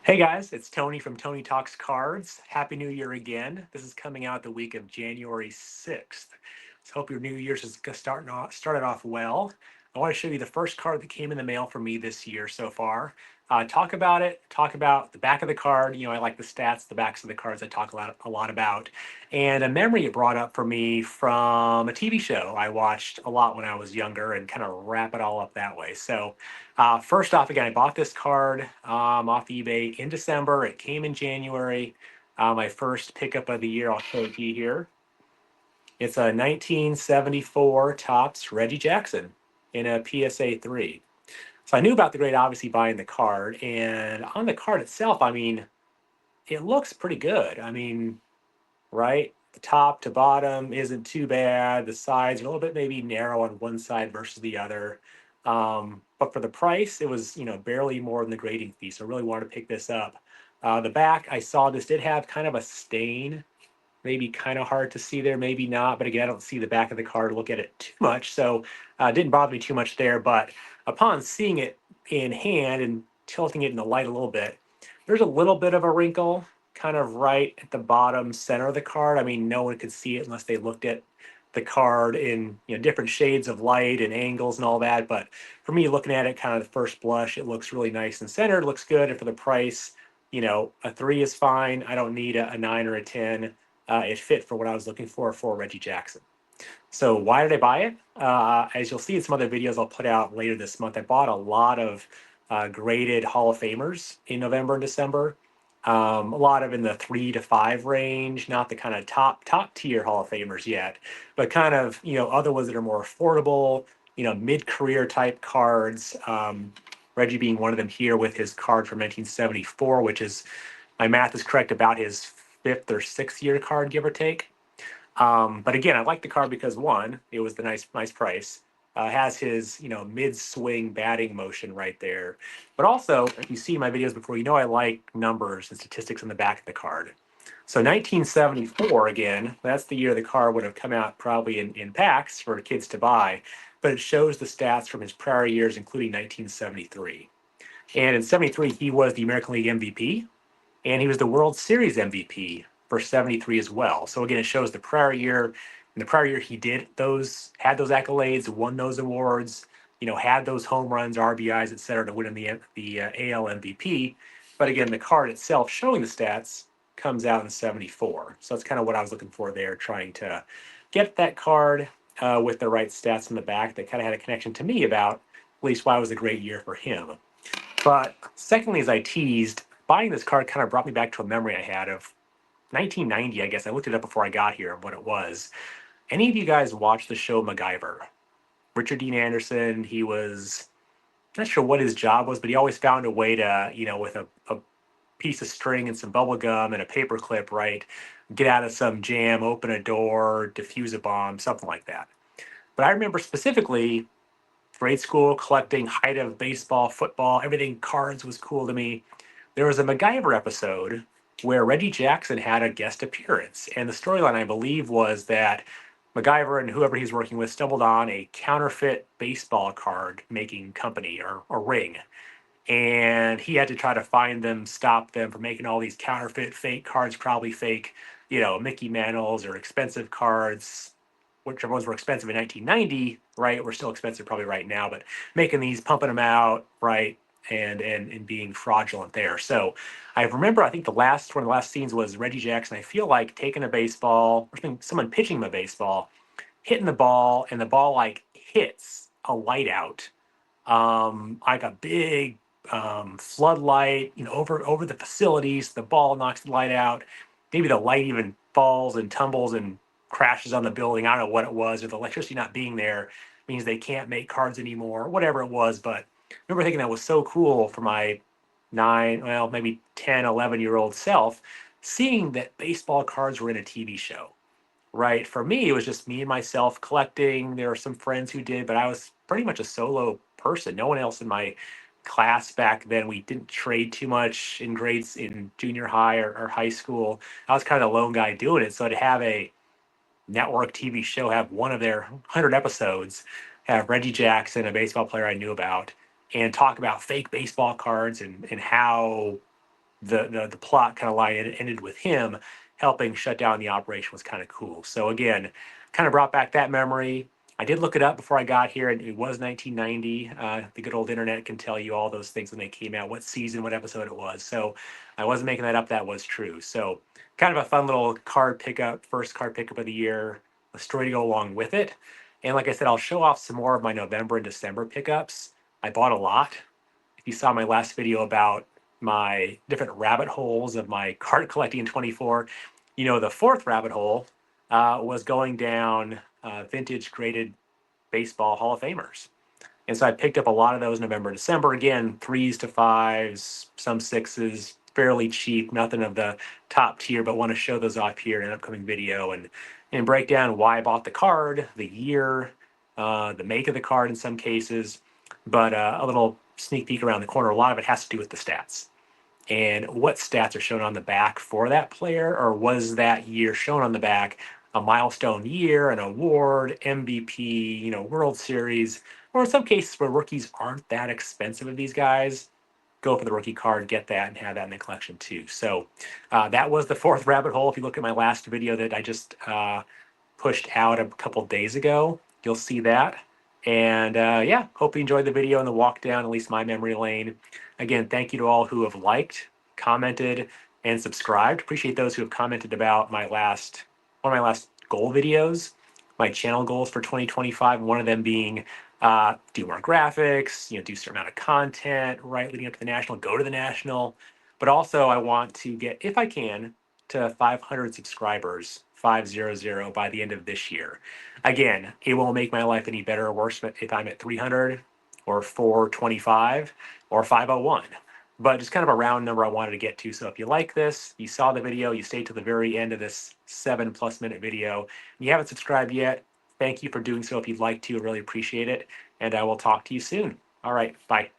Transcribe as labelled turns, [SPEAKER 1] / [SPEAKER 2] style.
[SPEAKER 1] Hey guys, it's Tony from Tony Talks Cards. Happy New Year again. This is coming out the week of January 6th. So hope your New Year's is started off well. I want to show you the first card that came in the mail for me this year so far. Talk about it, talk about the back of the card. I like the stats, the backs of the cards I talk a lot about. And a memory it brought up for me from a TV show I watched a lot when I was younger and kind of wrap it all up that way. So first off, again, I bought this card off eBay in December. It came in January. My first pickup of the year, I'll show it to you here. It's a 1974 Topps Reggie Jackson in a PSA 3. So I knew about the grade, obviously, buying the card. And on the card itself, it looks pretty good. Right? The top to bottom isn't too bad. The sides are a little bit maybe narrow on one side versus the other. But for the price, it was barely more than the grading fee. So I really wanted to pick this up. The back, I saw this did have kind of a stain, maybe kind of hard to see there, maybe not. But again, I don't see the back of the card, look at it too much. So it didn't bother me too much there. But upon seeing it in hand and tilting it in the light a little bit, there's a little bit of a wrinkle kind of right at the bottom center of the card. No one could see it unless they looked at the card in different shades of light and angles and all that. But for me, looking at it kind of the first blush, it looks really nice and centered, looks good. And for the price, a 3 is fine. I don't need a 9 or a 10. It fit for what I was looking for Reggie Jackson. So why did I buy it? As you'll see in some other videos I'll put out later this month, I bought a lot of graded Hall of Famers in November and December. A lot of in the 3 to 5 range, not the kind of top tier Hall of Famers yet, but kind of other ones that are more affordable, mid career type cards. Reggie being one of them here with his card from 1974, which is, my math is correct, about his fifth or sixth year card, give or take. But again, I like the card because one, it was the nice price. Has his mid swing batting motion right there. But also, if you see my videos before, I like numbers and statistics on the back of the card. So 1974, again, that's the year the card would have come out probably in packs for kids to buy. But it shows the stats from his prior years, including 1973. And in 73, he was the American League MVP and he was the World Series MVP for 73 as well. So again, it shows the prior year. In the prior year, he had those accolades, won those awards, had those home runs, RBIs, et cetera, to win in the AL MVP. But again, the card itself showing the stats comes out in 74. So that's kind of what I was looking for there, trying to get that card with the right stats in the back that kind of had a connection to me about at least why it was a great year for him. But secondly, as I teased, buying this card kind of brought me back to a memory I had of 1990, I guess. I looked it up before I got here of what it was. Any of you guys watch the show MacGyver? Richard Dean Anderson, he was not sure what his job was, but he always found a way to, with a piece of string and some bubble gum and a paper clip, right, get out of some jam, open a door, defuse a bomb, something like that. But I remember specifically grade school collecting height of baseball, football, everything cards was cool to me. There was a MacGyver episode where Reggie Jackson had a guest appearance, and the storyline I believe was that MacGyver and whoever he's working with stumbled on a counterfeit baseball card making company or ring, and he had to try to find them, stop them from making all these counterfeit fake cards, probably fake, Mickey Mantles or expensive cards, whichever ones were expensive in 1990, right, were still expensive probably right now, but making these, pumping them out, right, and being fraudulent there. So I remember, I think one of the last scenes was Reggie Jackson. I feel like taking a baseball, or someone pitching him a baseball, hitting the ball, and the ball like hits a light out, like a big floodlight, over the facilities. The ball knocks the light out. Maybe the light even falls and tumbles and crashes on the building. I don't know what it was, or the electricity not being there means they can't make cards anymore, whatever it was. But I remember thinking that was so cool for my maybe 10, 11-year-old self, seeing that baseball cards were in a TV show, right? For me, it was just me and myself collecting. There were some friends who did, but I was pretty much a solo person. No one else in my class back then. We didn't trade too much in grades in junior high or high school. I was kind of the lone guy doing it. So to have a network TV show have one of their 100 episodes, have Reggie Jackson, a baseball player I knew about, and talk about fake baseball cards and how the plot kind of line ended with him helping shut down the operation was kind of cool. So again, kind of brought back that memory. I did look it up before I got here, and it was 1990. The good old internet can tell you all those things when they came out, what season, what episode it was. So I wasn't making that up. That was true. So kind of a fun little card pickup, first card pickup of the year, a story to go along with it. And like I said, I'll show off some more of my November and December pickups. I bought a lot. If you saw my last video about my different rabbit holes of my card collecting in 24, you know, the fourth rabbit hole was going down vintage graded baseball Hall of Famers. And so I picked up a lot of those November, December. Again, threes to fives, some sixes, fairly cheap, nothing of the top tier, but want to show those off here in an upcoming video and break down why I bought the card, the year, the make of the card in some cases, but a little sneak peek around the corner. A lot of it has to do with the stats and what stats are shown on the back for that player, or was that year shown on the back a milestone year, an award, MVP, you know, World Series, or in some cases where rookies aren't that expensive of these guys, go for the rookie card, get that, and have that in the collection too. So that was the fourth rabbit hole. If you look at my last video that I just pushed out a couple days ago, you'll see that. And yeah, hope you enjoyed the video and the walk down, at least my memory lane. Again, thank you to all who have liked, commented, and subscribed. Appreciate those who have commented about one of my last goal videos, my channel goals for 2025. One of them being do more graphics, you know, do a certain amount of content, right, leading up to the national, go to the national. But also, I want to get, if I can, to 500 subscribers, 500 by the end of this year. Again, it won't make my life any better or worse if I'm at 300 or 425 or 501. But just kind of a round number I wanted to get to. So if you like this, you saw the video, you stayed to the very end of this 7+ minute video, and you haven't subscribed yet, thank you for doing so. If you'd like to, I really appreciate it. And I will talk to you soon. All right, bye.